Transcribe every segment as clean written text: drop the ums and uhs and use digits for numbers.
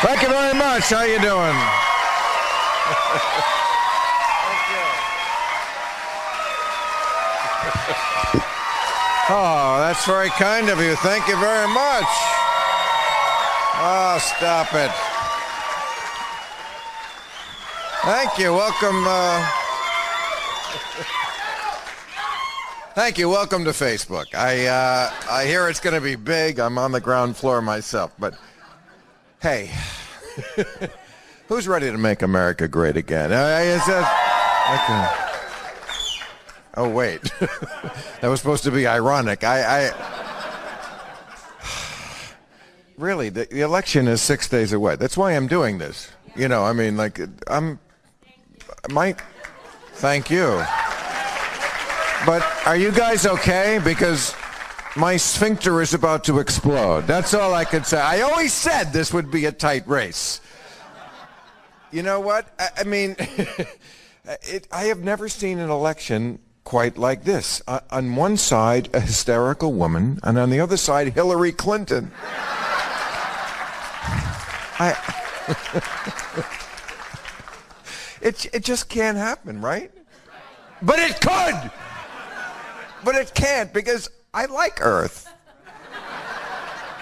Thank you very much. How you doing? Thank you. Oh, that's very kind of you. Thank you very much. Oh, stop it. Thank you. Welcome. Thank you. Welcome to Facebook. I hear it's going to be big. I'm on the ground floor myself, but hey, who's ready to make America great again? Oh wait, that was supposed to be ironic. Really, the election is 6 days away. That's why I'm doing this. You know, I mean, like, thank you. But are you guys okay? Because my sphincter is about to explode. That's all I can say. I always said this would be a tight race. You know what? I mean, I have never seen an election quite like this. On one side, a hysterical woman, and on the other side, Hillary Clinton. It just can't happen, right? But it could! But it can't, because I like Earth.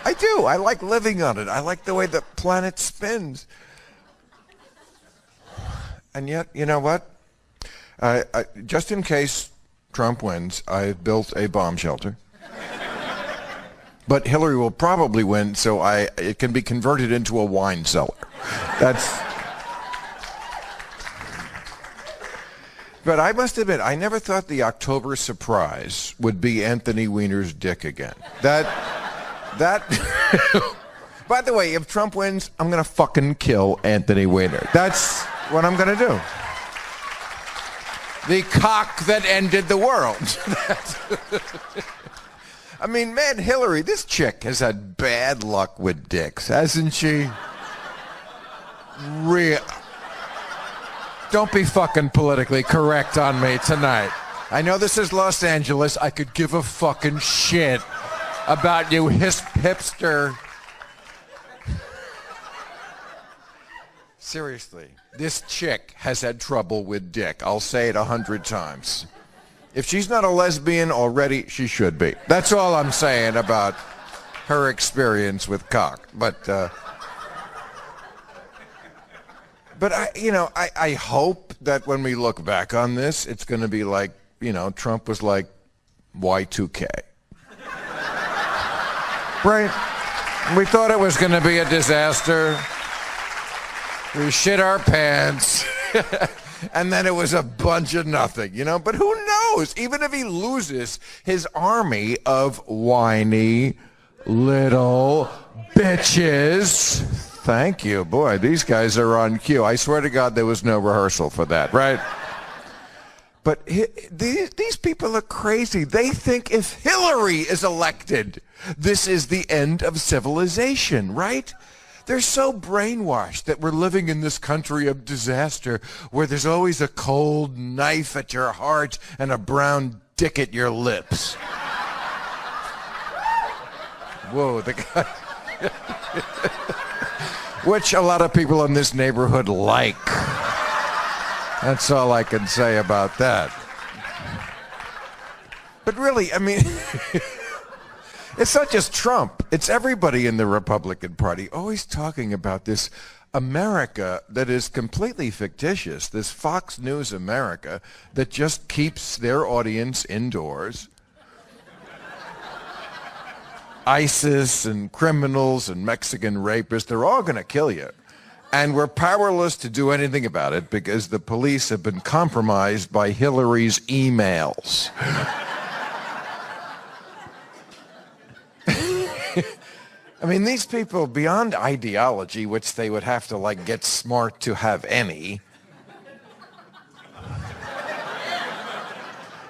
I do. I like living on it. I like the way the planet spins. And yet, you know what? Just in case Trump wins, I built a bomb shelter. But Hillary will probably win, so it can be converted into a wine cellar. But I must admit, I never thought the October surprise would be Anthony Weiner's dick again. By the way, if Trump wins, I'm going to fucking kill Anthony Weiner. That's what I'm going to do. The cock that ended the world. I mean, man, Hillary, this chick has had bad luck with dicks, hasn't she? Don't be fucking politically correct on me tonight. I know this is Los Angeles. I could give a fucking shit about you hipster. Seriously, this chick has had trouble with dick. I'll say it 100 times. If she's not a lesbian already, she should be. That's all I'm saying about her experience with cock. But I hope that when we look back on this, it's going to be like, Trump was like Y2K. Right? We thought it was going to be a disaster. We shit our pants. And then it was a bunch of nothing, But who knows? Even if he loses his army of whiny little bitches. Thank you. Boy, these guys are on cue. I swear to God there was no rehearsal for that, right? But these people are crazy. They think if Hillary is elected, this is the end of civilization, right? They're so brainwashed that we're living in this country of disaster where there's always a cold knife at your heart and a brown dick at your lips. Whoa, the guy... Which a lot of people in this neighborhood like. That's all I can say about that. But really, I mean... It's not just Trump. It's everybody in the Republican Party always talking about this America that is completely fictitious, this Fox News America that just keeps their audience indoors. ISIS and criminals and Mexican rapists, they're all going to kill you. And we're powerless to do anything about it because the police have been compromised by Hillary's emails. I mean, these people, beyond ideology, which they would have to, get smart to have any,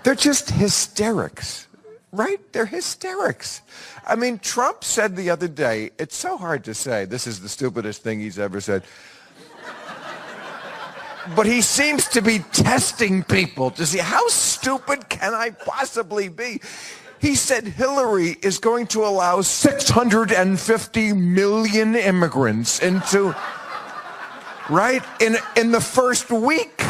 they're just hysterics, right? They're hysterics. I mean, Trump said the other day, it's so hard to say, this is the stupidest thing he's ever said, but he seems to be testing people to see how stupid can I possibly be. He said Hillary is going to allow 650 million immigrants into, right, in the first week.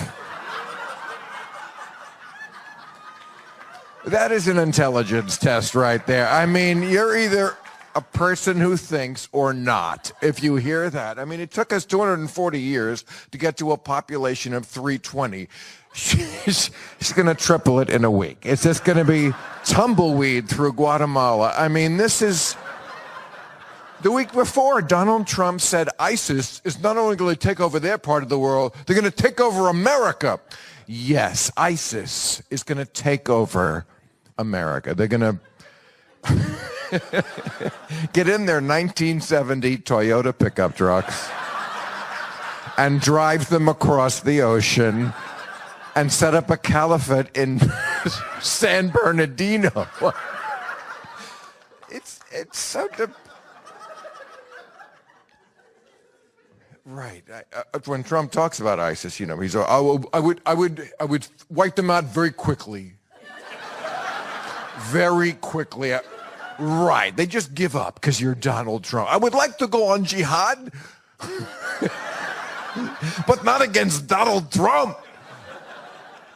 That is an intelligence test right there. I mean, you're either a person who thinks or not, if you hear that. I mean, it took us 240 years to get to a population of 320. She's going to triple it in a week. It's just going to be tumbleweed through Guatemala. I mean, this is... The week before, Donald Trump said ISIS is not only going to take over their part of the world, they're going to take over America. Yes, ISIS is going to take over America. They're going to get in their 1970 Toyota pickup trucks and drive them across the ocean and set up a caliphate in San Bernardino. It's so... Right. When Trump talks about ISIS, you know, he's I would wipe them out very quickly. Very quickly. Right. They just give up because you're Donald Trump. I would like to go on jihad, but not against Donald Trump.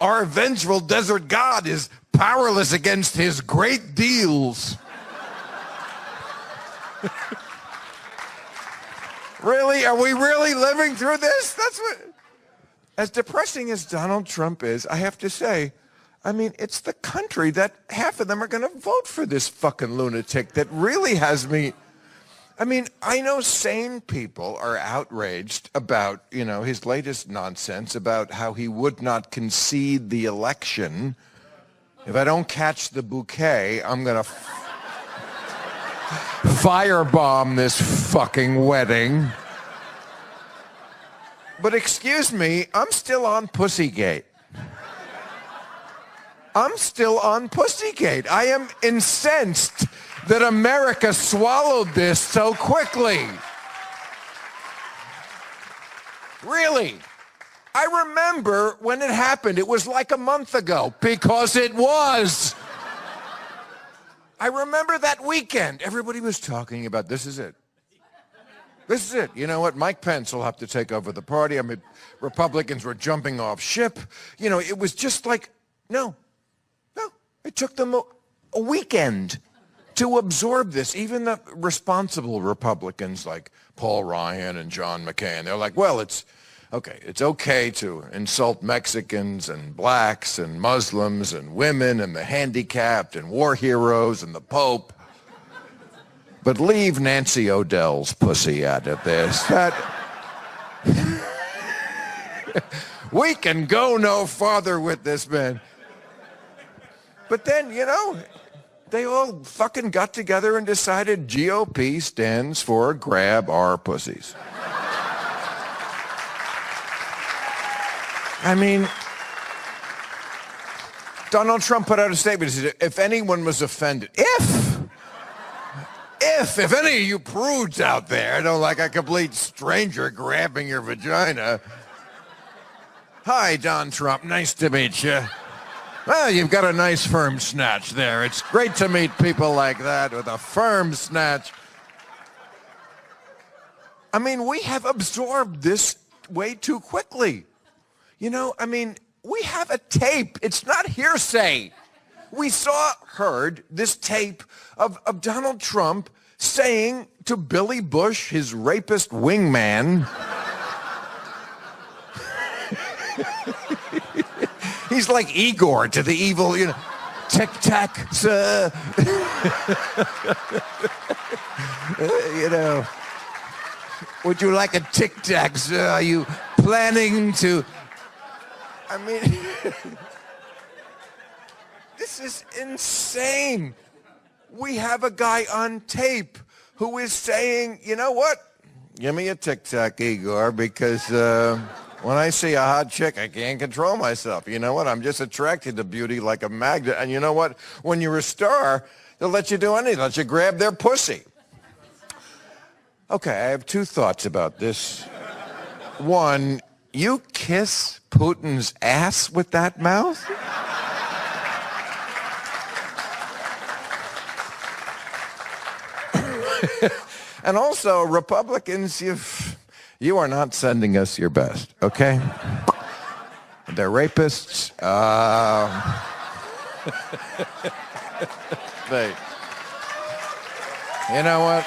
Our vengeful desert god is powerless against his great deals. Really? Are we really living through this? That's what... As depressing as Donald Trump is, I have to say, I mean, it's the country that half of them are going to vote for this fucking lunatic that really has me... I mean, I know sane people are outraged about, you know, his latest nonsense about how he would not concede the election. If I don't catch the bouquet, I'm going to firebomb this fucking wedding. But excuse me, I'm still on Pussygate. I'm still on Pussygate. I am incensed that America swallowed this so quickly. Really. I remember when it happened. It was like a month ago, because it was. I remember that weekend. Everybody was talking about, this is it. This is it. You know what? Mike Pence will have to take over the party. I mean, Republicans were jumping off ship. You know, it was just like, no. It took them a weekend to absorb this. Even the responsible Republicans like Paul Ryan and John McCain, they're like, well, it's okay to insult Mexicans and blacks and Muslims and women and the handicapped and war heroes and the Pope. But leave Nancy Odell's pussy out of this. We can go no farther with this man. But then, you know, they all fucking got together and decided GOP stands for grab our pussies. I mean, Donald Trump put out a statement. He said, if anyone was offended, if any of you prudes out there don't like a complete stranger grabbing your vagina. Hi, Don Trump. Nice to meet you. Well, you've got a nice firm snatch there. It's great to meet people like that with a firm snatch. I mean, we have absorbed this way too quickly. You know, I mean, we have a tape. It's not hearsay. We heard this tape of Donald Trump saying to Billy Bush, his rapist wingman, he's like Igor to the evil, you know, tic-tac, sir. You know, would you like a tic-tac, sir? Are you planning to... I mean, this is insane. We have a guy on tape who is saying, you know what? Give me a tic-tac, Igor, because when I see a hot chick, I can't control myself. You know what? I'm just attracted to beauty like a magnet. And you know what? When you're a star, they'll let you do anything. They'll let you grab their pussy. Okay, I have two thoughts about this. One, you kiss Putin's ass with that mouth? And also, Republicans, you are not sending us your best, okay? They're rapists. You know what?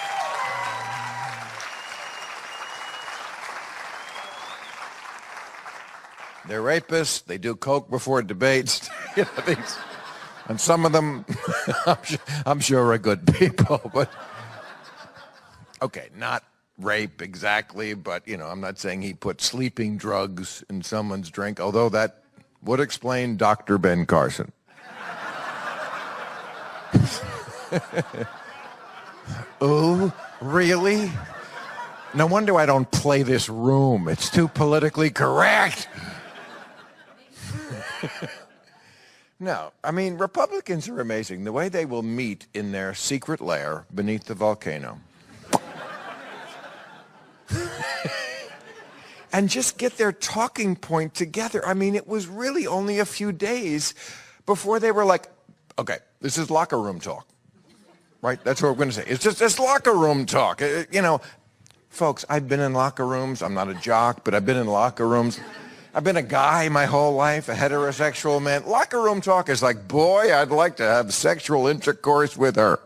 They're rapists. They do coke before debates. And some of them, I'm sure are good people. But okay, not rape exactly. But I'm not saying he put sleeping drugs in someone's drink. Although that would explain Dr. Ben Carson. Oh, really? No wonder I don't play this room. It's too politically correct. No, I mean, Republicans are amazing. The way they will meet in their secret lair beneath the volcano. And just get their talking point together. I mean, it was really only a few days before they were like, okay, this is locker room talk. Right? That's what we're going to say. It's just this locker room talk. Folks, I've been in locker rooms. I'm not a jock, but I've been in locker rooms. I've been a guy my whole life, a heterosexual man. Locker room talk is like, boy, I'd like to have sexual intercourse with her.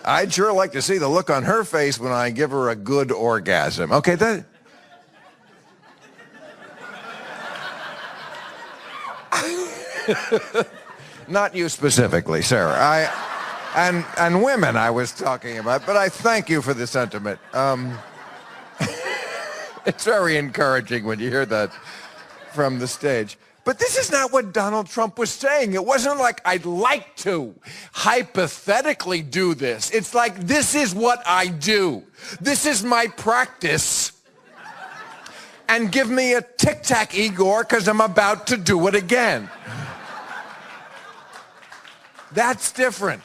I'd sure like to see the look on her face when I give her a good orgasm. Okay, that... Not you specifically, sir. And women I was talking about, but I thank you for the sentiment. It's very encouraging when you hear that from the stage. But this is not what Donald Trump was saying. It wasn't like I'd like to hypothetically do this. It's like, this is what I do. This is my practice. And give me a Tic Tac, Igor, because I'm about to do it again. That's different.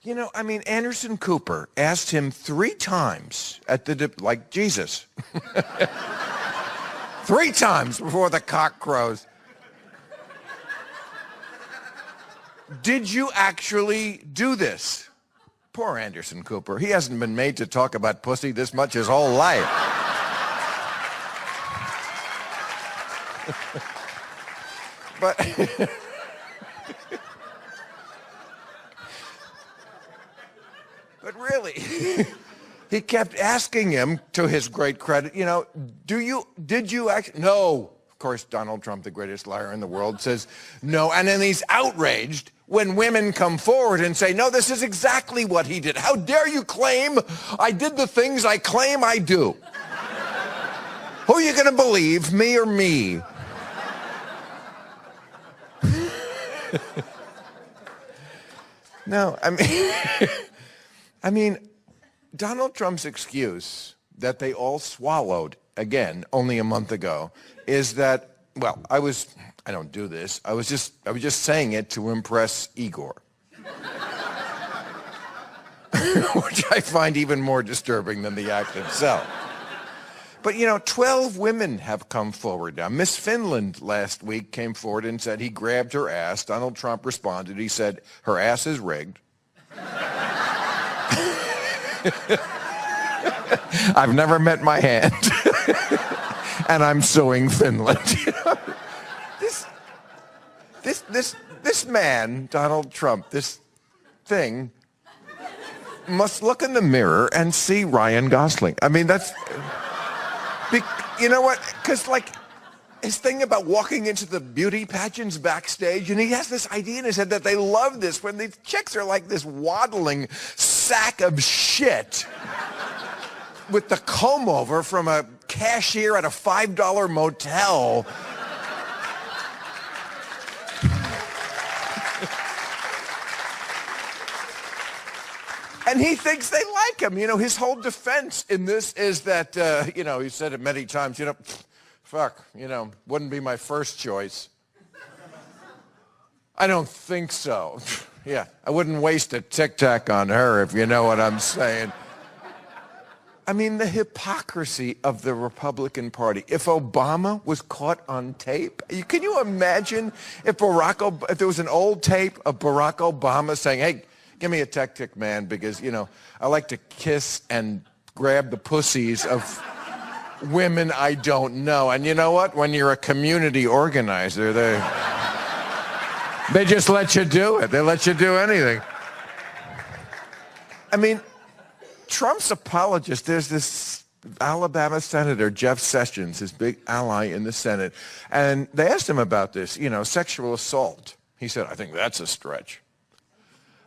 Anderson Cooper asked him 3 times at like Jesus. 3 times before the cock crows. Did you actually do this? Poor Anderson Cooper. He hasn't been made to talk about pussy this much his whole life. But... But really, he kept asking him, to his great credit, did you actually? No. Of course, Donald Trump, the greatest liar in the world, says no. And then he's outraged when women come forward and say, no, this is exactly what he did. How dare you claim I did the things I claim I do? Who are you going to believe, me or me? No, I mean, Donald Trump's excuse that they all swallowed, again, only a month ago, is that, well, I don't do this. I was just saying it to impress Igor. Which I find even more disturbing than the act itself. But, 12 women have come forward now. Miss Finland last week came forward and said he grabbed her ass. Donald Trump responded. He said, her ass is rigged. I've never met my hand. And I'm suing Finland. This man, Donald Trump, this thing, must look in the mirror and see Ryan Gosling. I mean, that's... You know what? Because, his thing about walking into the beauty pageants backstage, and he has this idea in his head that they love this when these chicks are like this waddling sack of shit with the comb over from a cashier at a $5 motel. And he thinks they like him. His whole defense in this is that, he said it many times, fuck, wouldn't be my first choice. I don't think so. Yeah, I wouldn't waste a Tic Tac on her, if you know what I'm saying. I mean, the hypocrisy of the Republican Party. If Obama was caught on tape, can you imagine if if there was an old tape of Barack Obama saying, hey, give me a tech man because, you know, I like to kiss and grab the pussies of women I don't know. And you know what? When you're a community organizer, they just let you do it. They let you do anything. I mean, Trump's apologist, there's this Alabama Senator, Jeff Sessions, his big ally in the Senate, and they asked him about this, you know, sexual assault. He said, I think that's a stretch.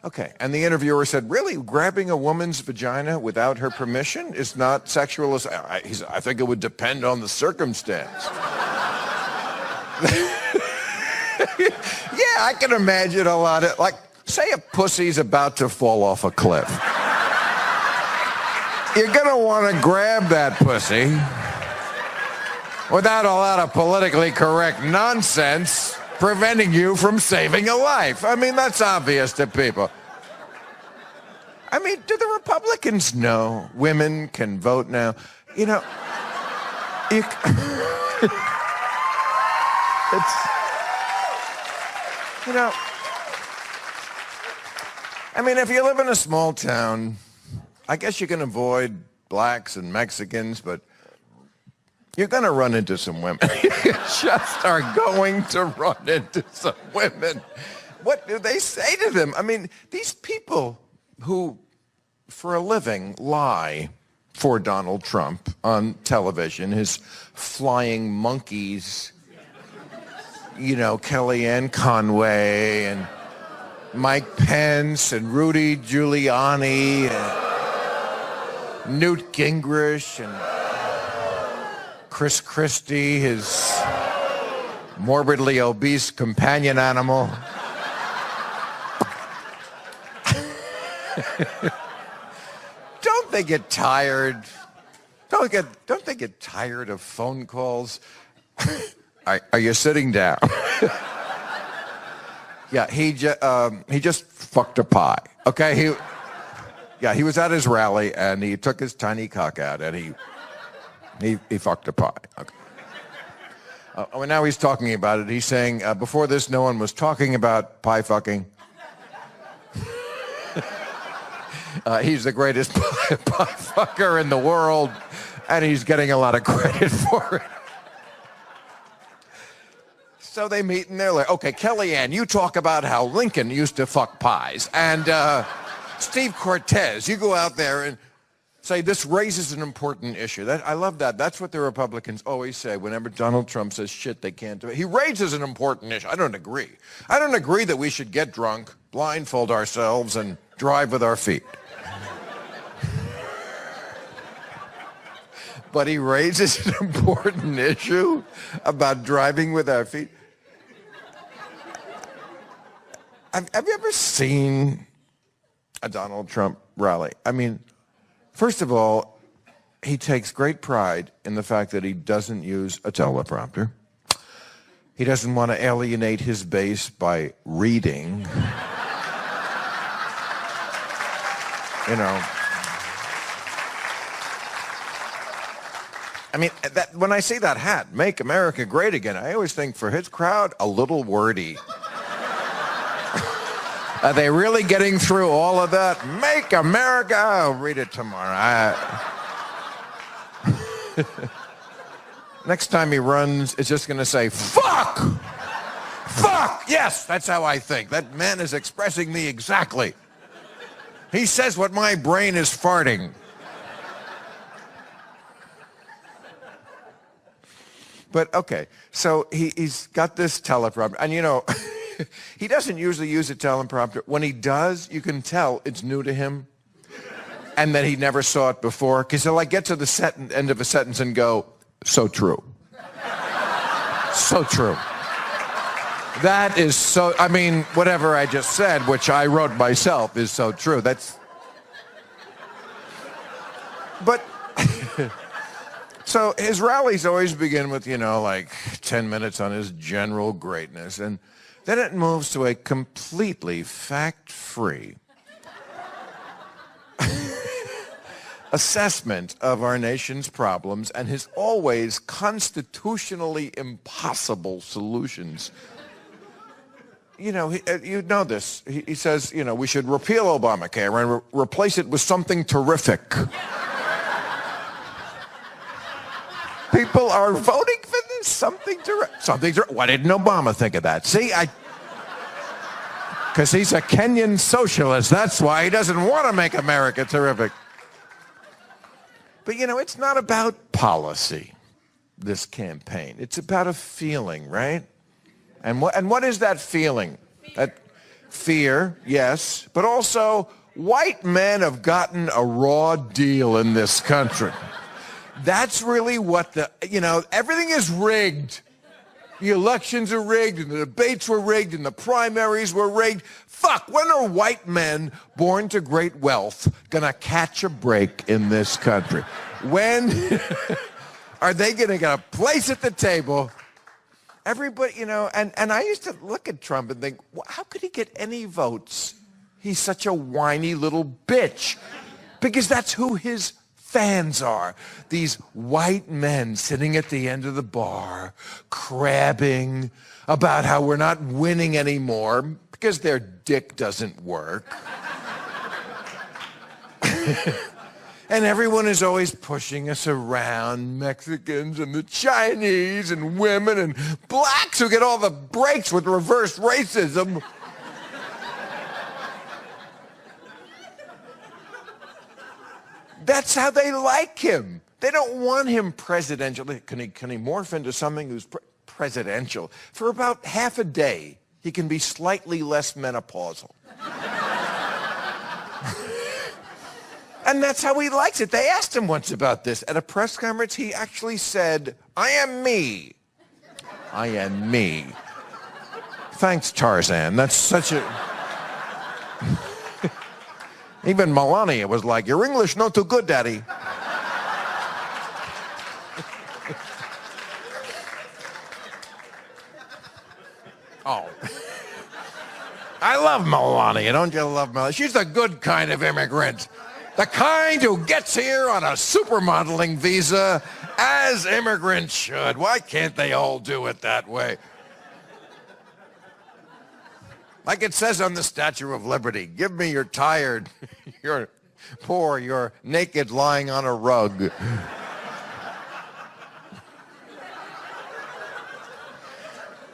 Okay, and the interviewer said, really, grabbing a woman's vagina without her permission is not sexual assault? He said, I think it would depend on the circumstance. Yeah, I can imagine a lot of, like, say a pussy's about to fall off a cliff. You're going to want to grab that pussy without a lot of politically correct nonsense preventing you from saving a life. I mean, that's obvious to people. I mean, do the Republicans know women can vote now? You know, it's, you know, I mean, if you live in a small town, I guess you can avoid blacks and Mexicans, but you're going to run into some women. You just are going to run into some women. What do they say to them? I mean, these people who, for a living, lie for Donald Trump on television, his flying monkeys, you know, Kellyanne Conway and Mike Pence and Rudy Giuliani and Newt Gingrich and Chris Christie, his morbidly obese companion animal. Don't they get tired? Don't they get tired of phone calls? Are you sitting down? Yeah, he just fucked a pie. Okay, he was at his rally and he took his tiny cock out and he fucked a pie. Okay. Well, now he's talking about it. He's saying, before this, no one was talking about pie fucking. He's the greatest pie fucker in the world, and he's getting a lot of credit for it. So they meet and they're like, okay, Kellyanne, you talk about how Lincoln used to fuck pies. And Steve Cortez, you go out there and say this raises an important issue. I love that. That's what the Republicans always say whenever Donald Trump says shit they can't do. He raises an important issue. I don't agree. I don't agree that we should get drunk, blindfold ourselves, and drive with our feet. But he raises an important issue about driving with our feet. Have you ever seen a Donald Trump rally? I mean, first of all, he takes great pride in the fact that he doesn't use a teleprompter. He doesn't want to alienate his base by reading. You know. I mean, when I see that hat, Make America Great Again, I always think for his crowd, a little wordy. Are they really getting through all of that? Make America, I'll read it tomorrow. Next time he runs, it's just going to say, fuck! Fuck! Yes, that's how I think. That man is expressing me exactly. He says what my brain is farting. But, okay, so he's got this teleprompter. And, you know, he doesn't usually use a teleprompter. When he does, you can tell it's new to him and that he never saw it before. Because he'll, like, get to the end of a sentence and go, so true. So true. That is so, I mean, whatever I just said, which I wrote myself, is so true. That's... But... So his rallies always begin with, you know, like 10 minutes on his general greatness. And then it moves to a completely fact-free assessment of our nation's problems and his always constitutionally impossible solutions. You know, you know this. He says, you know, we should repeal Obamacare and replace it with something terrific. People are voting for this. Something terrific. Why didn't Obama think of that? See, because he's a Kenyan socialist. That's why he doesn't want to make America terrific. But, you know, it's not about policy, this campaign. It's about a feeling, right? And what is that feeling? That fear, yes, but also white men have gotten a raw deal in this country. That's really what everything is rigged. The elections are rigged, and the debates were rigged, and the primaries were rigged. Fuck, when are white men born to great wealth gonna catch a break in this country? When are they gonna get a place at the table? Everybody, you know, and I used to look at Trump and think, well, how could he get any votes? He's such a whiny little bitch. Because that's who his fans are. These white men sitting at the end of the bar, crabbing about how we're not winning anymore because their dick doesn't work. And everyone is always pushing us around, Mexicans and the Chinese and women and blacks who get all the breaks with reverse racism. That's how they like him. They don't want him presidential. Can he morph into something who's presidential? For about half a day, he can be slightly less menopausal. And that's how he likes it. They asked him once about this. At a press conference, he actually said, I am me. I am me. Thanks, Tarzan. That's such a... Even Melania was like, your English not too good, Daddy. Oh. I love Melania. Don't you love Melania? She's the good kind of immigrant. The kind who gets here on a supermodeling visa, as immigrants should. Why can't they all do it that way? Like it says on the Statue of Liberty, give me your tired, you're poor, you're naked lying on a rug.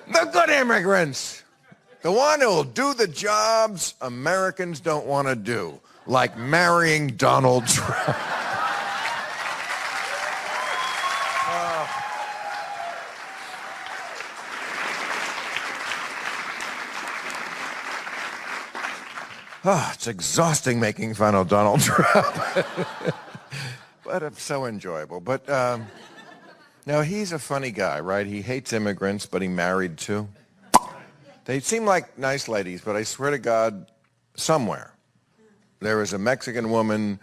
The good immigrants. The one who'll do the jobs Americans don't want to do. Like marrying Donald Trump. It's exhausting making fun of Donald Trump. But it's so enjoyable. But now he's a funny guy, right? He hates immigrants, but he married two. They seem like nice ladies, but I swear to God, somewhere there is a Mexican woman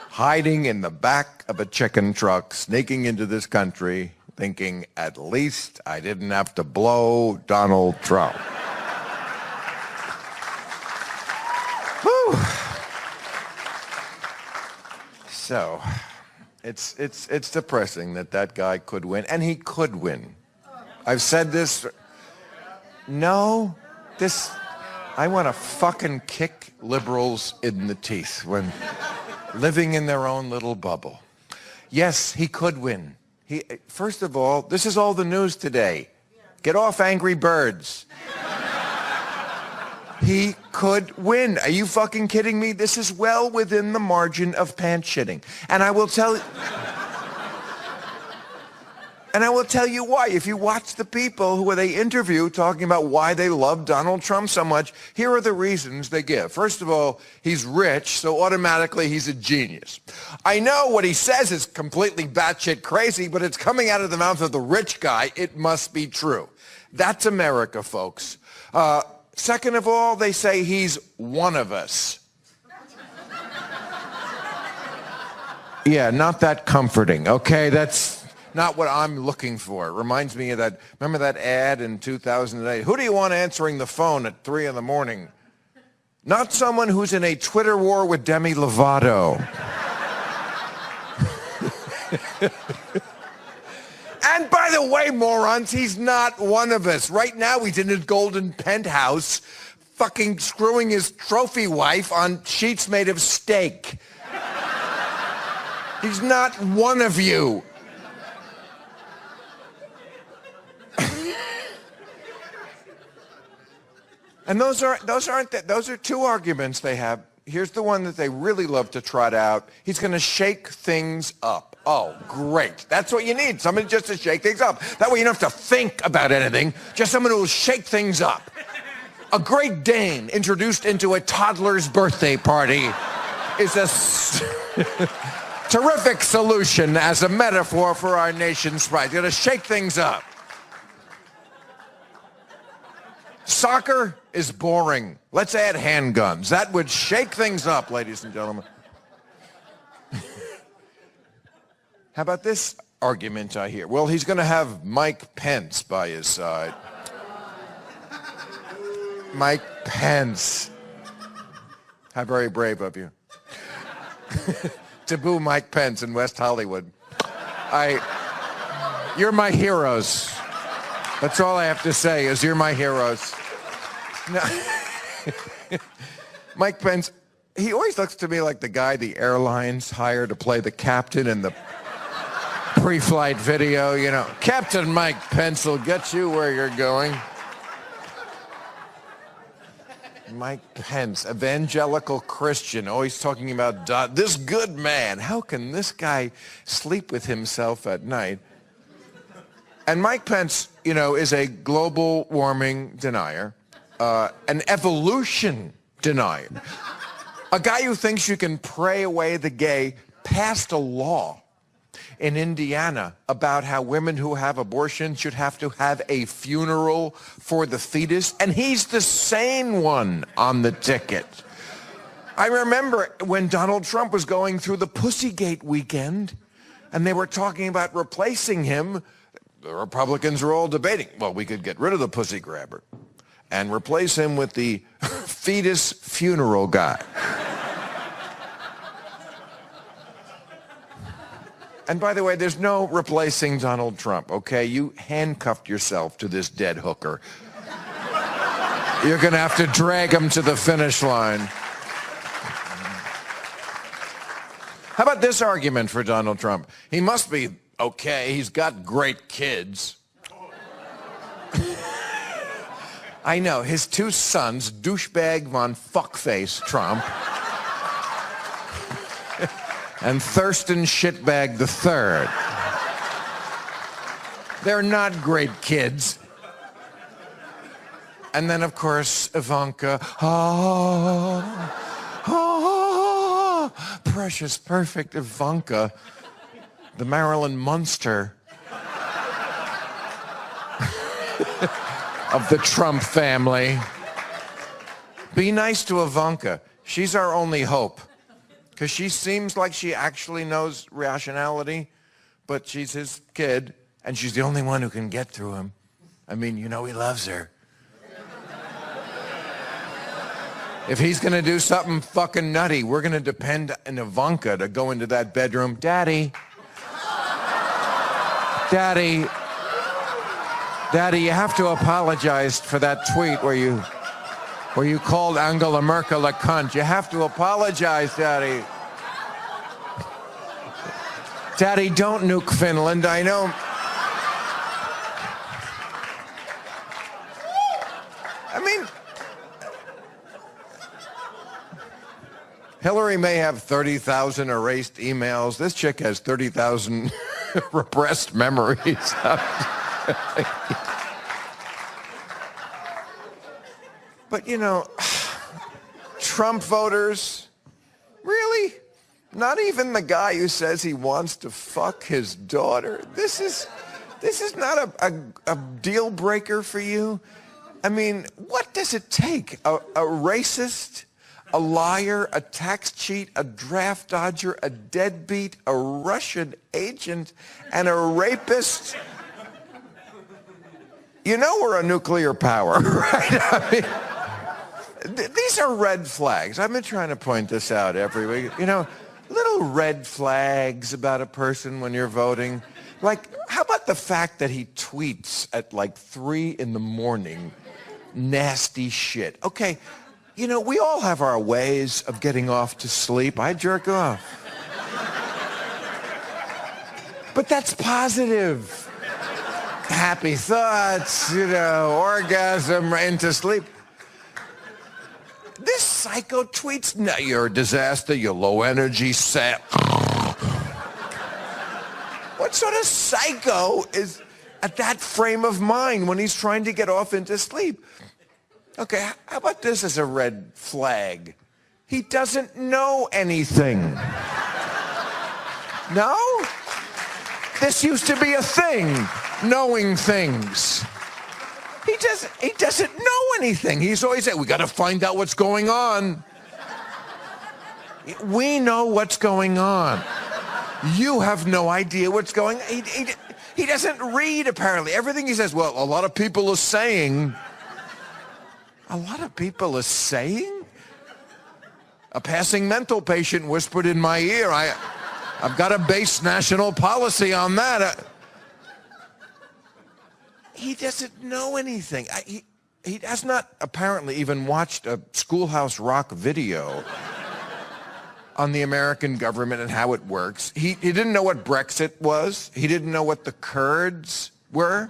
hiding in the back of a chicken truck, sneaking into this country, thinking, at least I didn't have to blow Donald Trump. Whew. So, it's depressing that guy could win, and he could win. I've said this. No, I want to fucking kick liberals in the teeth when living in their own little bubble. Yes, he could win. First of all, this is all the news today. Get off Angry Birds. He could win. Are you fucking kidding me? This is well within the margin of pants shitting. And I will tell you why. If you watch the people who they interview talking about why they love Donald Trump so much, here are the reasons they give. First of all, he's rich, so automatically he's a genius. I know what he says is completely batshit crazy, but it's coming out of the mouth of the rich guy. It must be true. That's America, folks. Second of all, they say he's one of us. Yeah, not that comforting, okay? That's not what I'm looking for. It reminds me of that, remember that ad in 2008? Who do you want answering the phone at 3 in the morning? Not someone who's in a Twitter war with Demi Lovato. And by the way, morons, he's not one of us. Right now, he's in his golden penthouse, fucking screwing his trophy wife on sheets made of steak. He's not one of you. And those are two arguments they have. Here's the one that they really love to trot out. He's going to shake things up. Oh, great. That's what you need. Somebody just to shake things up. That way you don't have to think about anything. Just someone who will shake things up. A Great Dane introduced into a toddler's birthday party is a terrific solution as a metaphor for our nation's pride. Going to shake things up. Soccer is boring. Let's add handguns. That would shake things up, ladies and gentlemen. How about this argument I hear? Well, he's going to have Mike Pence by his side. Mike Pence. How very brave of you. To boo Mike Pence in West Hollywood. You're my heroes. That's all I have to say is you're my heroes. No. Mike Pence, he always looks to me like the guy the airlines hire to play the captain in the pre-flight video, you know. Captain Mike Pence will get you where you're going. Mike Pence, evangelical Christian, always talking about this good man. How can this guy sleep with himself at night? And Mike Pence, you know, is a global warming denier, an evolution denier. A guy who thinks you can pray away the gay passed a law in Indiana about how women who have abortions should have to have a funeral for the fetus, and he's the sane one on the ticket. I remember when Donald Trump was going through the Pussygate weekend, and they were talking about replacing him. The Republicans are all debating, well, we could get rid of the pussy grabber and replace him with the fetus funeral guy. And by the way, there's no replacing Donald Trump, okay? You handcuffed yourself to this dead hooker. You're going to have to drag him to the finish line. How about this argument for Donald Trump? He must be okay. He's got great kids. I know. His two sons, douchebag von fuckface Trump and Thurston Shitbag III. They're not great kids. And then, of course, Ivanka. Precious, perfect Ivanka, the Marilyn Munster of the Trump family. Be nice to Ivanka. She's our only hope. Because she seems like she actually knows rationality, but she's his kid, and she's the only one who can get through him. I mean, you know he loves her. If he's going to do something fucking nutty, we're going to depend on Ivanka to go into that bedroom. Daddy, you have to apologize for that tweet where you called Angela Merkel a cunt. You have to apologize, Daddy. Daddy, don't nuke Finland. I know. I mean, Hillary may have 30,000 erased emails. This chick has 30,000 repressed memories. But, you know, Trump voters, really? Not even the guy who says he wants to fuck his daughter? This is not a deal breaker for you? I mean, what does it take? A racist, a liar, a tax cheat, a draft dodger, a deadbeat, a Russian agent, and a rapist? You know we're a nuclear power, right? I mean, These are red flags. I've been trying to point this out every week. You know, little red flags about a person when you're voting. Like, how about the fact that he tweets at like 3 in the morning nasty shit? Okay, you know, we all have our ways of getting off to sleep. I jerk off. But that's positive. Happy thoughts, you know, orgasm, into sleep. This psycho tweets, no, you're a disaster, you're low energy, sap. What sort of psycho is at that frame of mind when he's trying to get off into sleep? Okay, how about this as a red flag? He doesn't know anything. No? This used to be a thing, knowing things. He doesn't know anything. He's always saying, we got to find out what's going on. We know what's going on. You have no idea what's going on. He doesn't read, apparently. Everything he says, well, a lot of people are saying. A lot of people are saying? A passing mental patient whispered in my ear, I've got to base national policy on that. He doesn't know anything. He has not apparently even watched a Schoolhouse Rock video on the American government and how it works. He didn't know what Brexit was. He didn't know what the Kurds were.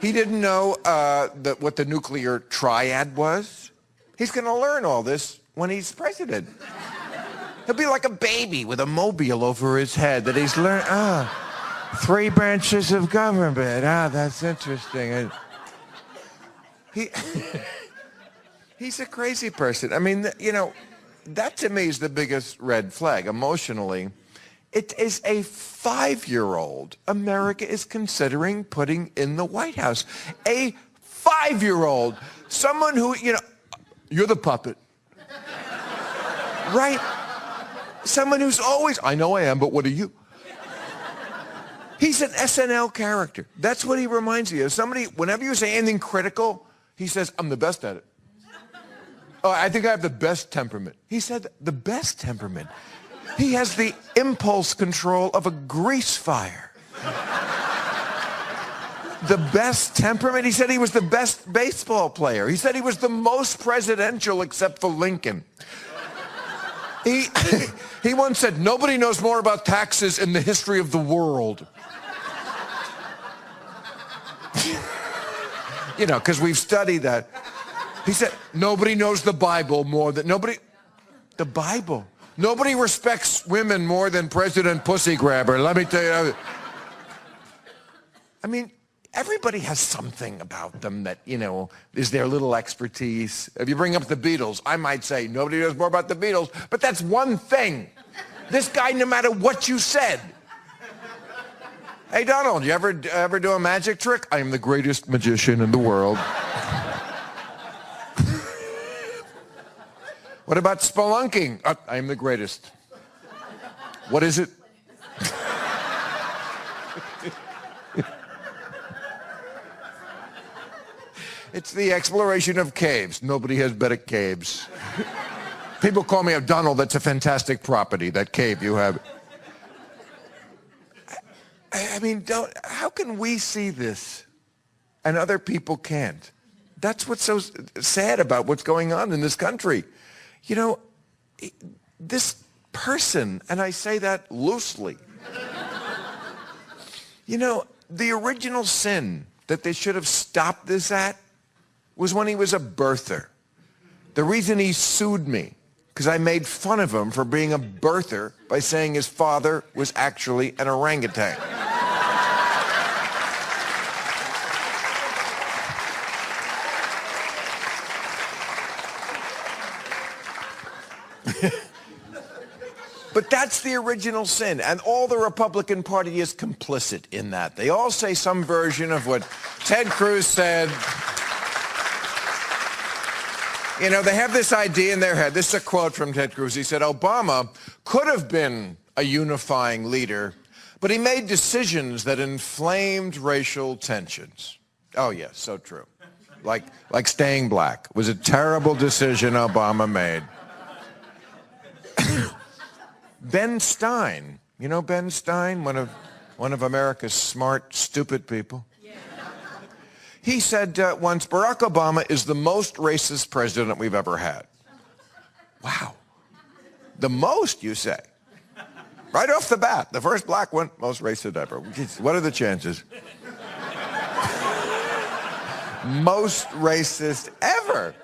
He didn't know what the nuclear triad was. He's going to learn all this when he's president. He'll be like a baby with a mobile over his head that he's learned. 3 branches of government. That's interesting. He's a crazy person. I mean, you know, that to me is the biggest red flag emotionally. It is a 5-year-old America is considering putting in the White House. A 5-year-old, someone who, you know, you're the puppet. Right? Someone who's always, I know I am, but what are you? He's an SNL character. That's what he reminds me of. Somebody, whenever you say anything critical, he says, I'm the best at it. Oh, I think I have the best temperament. He said the best temperament. He has the impulse control of a grease fire. The best temperament? He said he was the best baseball player. He said he was the most presidential except for Lincoln. He once said, nobody knows more about taxes in the history of the world. You know, because we've studied that. He said, nobody knows the Bible more than, the Bible. Nobody respects women more than President Pussy Grabber, let me tell you. I mean, everybody has something about them that, you know, is their little expertise. If you bring up the Beatles, I might say, nobody knows more about the Beatles, but that's one thing. This guy, no matter what you said. Hey, Donald, you ever do a magic trick? I am the greatest magician in the world. What about spelunking? I am the greatest. What is it? It's the exploration of caves. Nobody has better caves. People call me Donald, that's a fantastic property, that cave you have. I mean, how can we see this and other people can't? That's what's so sad about what's going on in this country. You know, this person, and I say that loosely, you know, the original sin that they should have stopped this at was when he was a birther. The reason he sued me, because I made fun of him for being a birther by saying his father was actually an orangutan. But that's the original sin, and all the Republican Party is complicit in that. They all say some version of what Ted Cruz said. You know, they have this idea in their head. This is a quote from Ted Cruz. He said, Obama could have been a unifying leader, but he made decisions that inflamed racial tensions. Oh, yes, so true. like staying black was a terrible decision Obama made. Ben Stein, you know Ben Stein, one of America's smart, stupid people? Yeah. He said once, Barack Obama is the most racist president we've ever had. Wow. The most, you say? Right off the bat, the first black one, most racist ever. What are the chances? Most racist ever.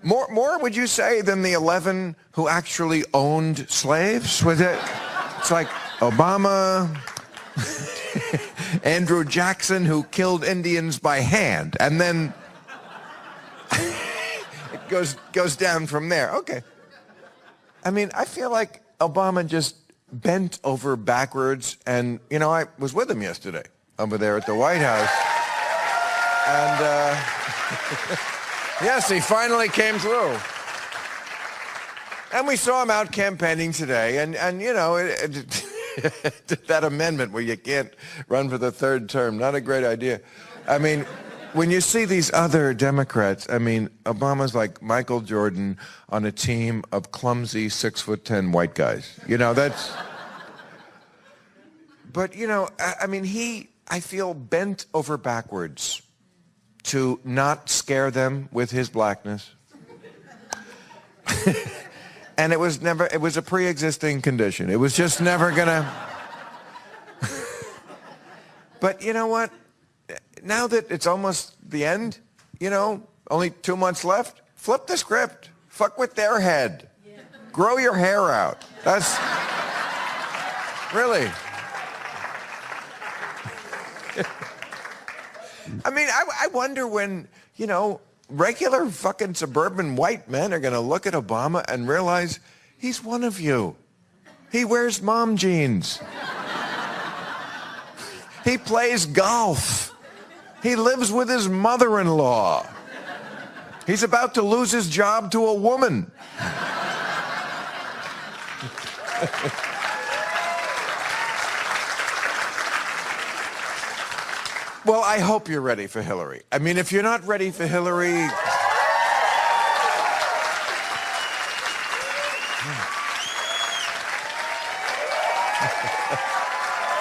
More, would you say, than the 11 who actually owned slaves? Was it? It's like Obama, Andrew Jackson, who killed Indians by hand, and then it goes down from there. Okay. I mean, I feel like Obama just bent over backwards, and, you know, I was with him yesterday over there at the White House, and, yes, he finally came through. And we saw him out campaigning today, and you know, that amendment where you can't run for the third term, not a great idea. I mean, when you see these other Democrats, I mean, Obama's like Michael Jordan on a team of clumsy 6'10" white guys. You know, that's... But, you know, I mean, I feel, bent over backwards to not scare them with his blackness. And it was a pre-existing condition. It was just never gonna... But you know what? Now that it's almost the end, you know, only 2 months left, flip the script. Fuck with their head. Yeah. Grow your hair out. That's... Really. I mean, I wonder when, you know, regular fucking suburban white men are going to look at Obama and realize he's one of you. He wears mom jeans. He plays golf. He lives with his mother-in-law. He's about to lose his job to a woman. Well, I hope you're ready for Hillary. I mean, if you're not ready for Hillary...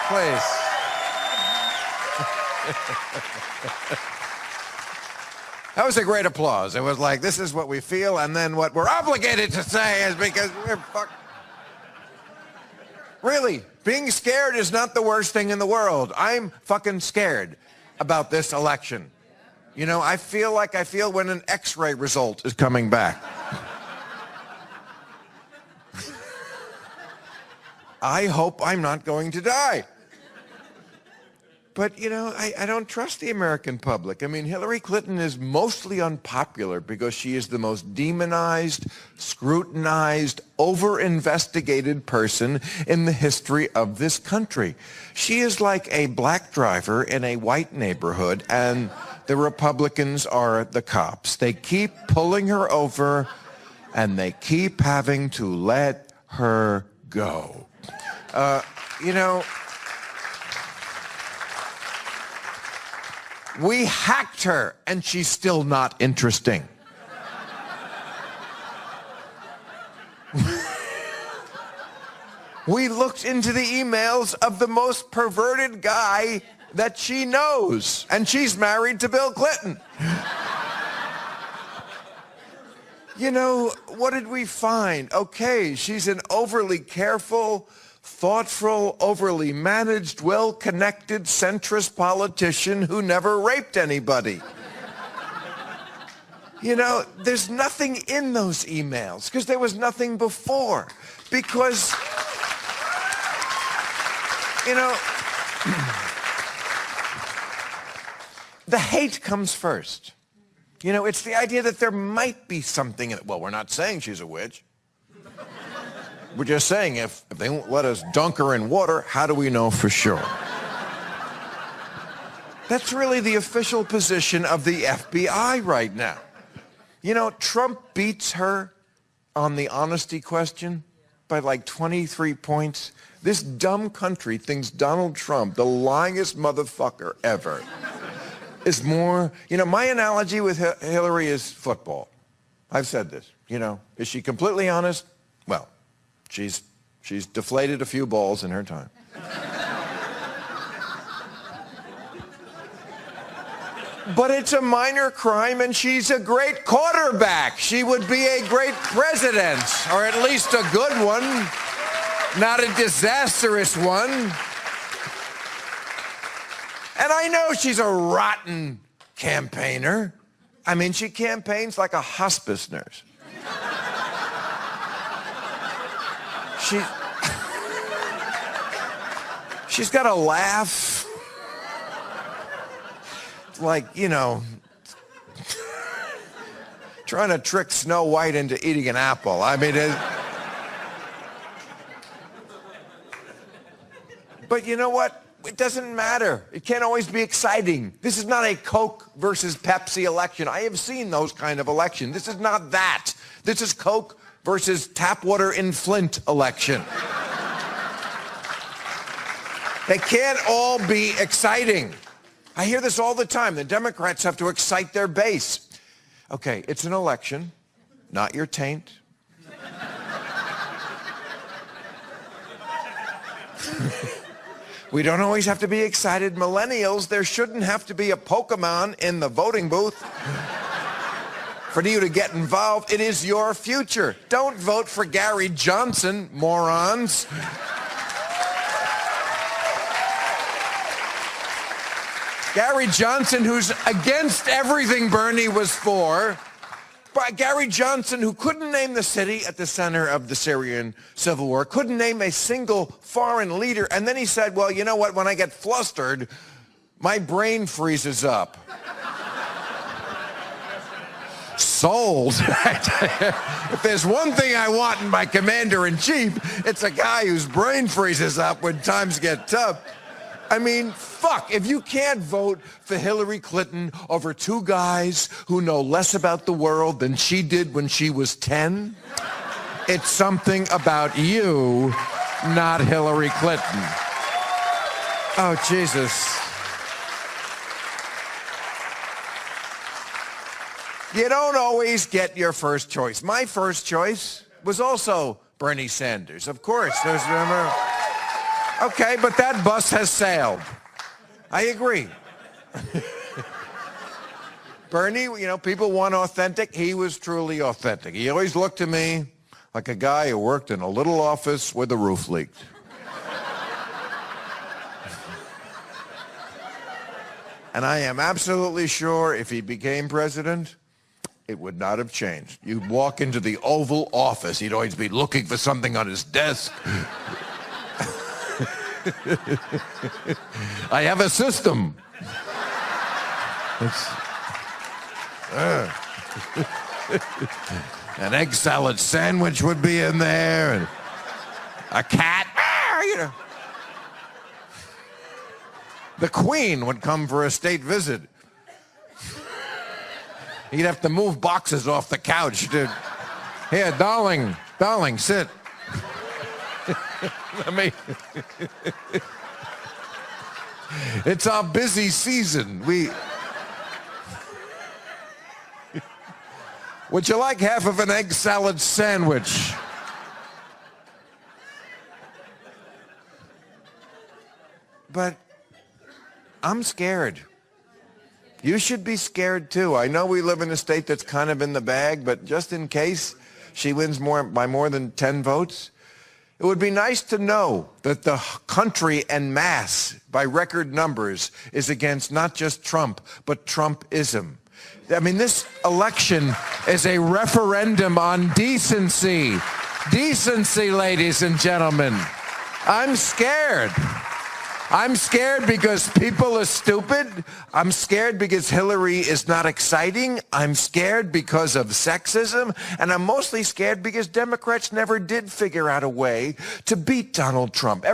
Please. That was a great applause. It was like, this is what we feel, and then what we're obligated to say is because we're fucked. Really, being scared is not the worst thing in the world. I'm fucking scared about this election. You know, I feel like I feel when an X-ray result is coming back. I hope I'm not going to die. But, you know, I don't trust the American public. I mean, Hillary Clinton is mostly unpopular because she is the most demonized, scrutinized, over-investigated person in the history of this country. She is like a black driver in a white neighborhood, and the Republicans are the cops. They keep pulling her over, and they keep having to let her go. You know... We hacked her, and she's still not interesting. We looked into the emails of the most perverted guy that she knows, and she's married to Bill Clinton. You know, what did we find? Okay, she's an overly careful, thoughtful, overly managed, well-connected, centrist politician who never raped anybody. You know, there's nothing in those emails because there was nothing before. Because, you know, the hate comes first. You know, it's the idea that there might be something in it. Well, we're not saying she's a witch. We're just saying if they won't let us dunk her in water, how do we know for sure? That's really the official position of the FBI right now. You know, Trump beats her on the honesty question by like 23 points. This dumb country thinks Donald Trump, the lyingest motherfucker ever, is more, my analogy with Hillary is football. I've said this, is she completely honest? Well, she's deflated a few balls in her time. But it's a minor crime, and she's a great quarterback. She would be a great president, or at least a good one, not a disastrous one. And I know she's a rotten campaigner. I mean, she campaigns like a hospice nurse. She's got a laugh. Like, trying to trick Snow White into eating an apple. I mean, but you know what? It doesn't matter. It can't always be exciting. This is not a Coke versus Pepsi election. I have seen those kind of elections. This is not that. This is Coke versus tap water in Flint election. They can't all be exciting. I hear this all the time. The Democrats have to excite their base. Okay, it's an election, not your taint. We don't always have to be excited. Millennials, there shouldn't have to be a Pokemon in the voting booth for you to get involved. It is your future. Don't vote for Gary Johnson, morons. Gary Johnson, who's against everything Bernie was for. But Gary Johnson, who couldn't name the city at the center of the Syrian civil war, couldn't name a single foreign leader. And then he said, well, you know what? When I get flustered, my brain freezes up. Sold. If there's one thing I want in my commander-in-chief, it's a guy whose brain freezes up when times get tough. I mean, fuck, if you can't vote for Hillary Clinton over two guys who know less about the world than she did when she was 10, it's something about you, not Hillary Clinton. Oh, Jesus. You don't always get your first choice. My first choice was also Bernie Sanders. Of course, remember... Okay, but that bus has sailed. I agree. Bernie, people want authentic. He was truly authentic. He always looked to me like a guy who worked in a little office where the roof leaked. And I am absolutely sure if he became president, it would not have changed. You'd walk into the Oval Office. He'd always be looking for something on his desk. I have a system. An egg salad sandwich would be in there, and a cat. The Queen would come for a state visit. He'd have to move boxes off the couch. Here, darling, sit. It's our busy season. Would you like half of an egg salad sandwich? But I'm scared. You should be scared too. I know we live in a state that's kind of in the bag, but just in case she wins by more than 10 votes, it would be nice to know that the country en masse, by record numbers, is against not just Trump, but Trumpism. I mean, this election is a referendum on decency. Decency, ladies and gentlemen. I'm scared. I'm scared because people are stupid. I'm scared because Hillary is not exciting. I'm scared because of sexism. And I'm mostly scared because Democrats never did figure out a way to beat Donald Trump.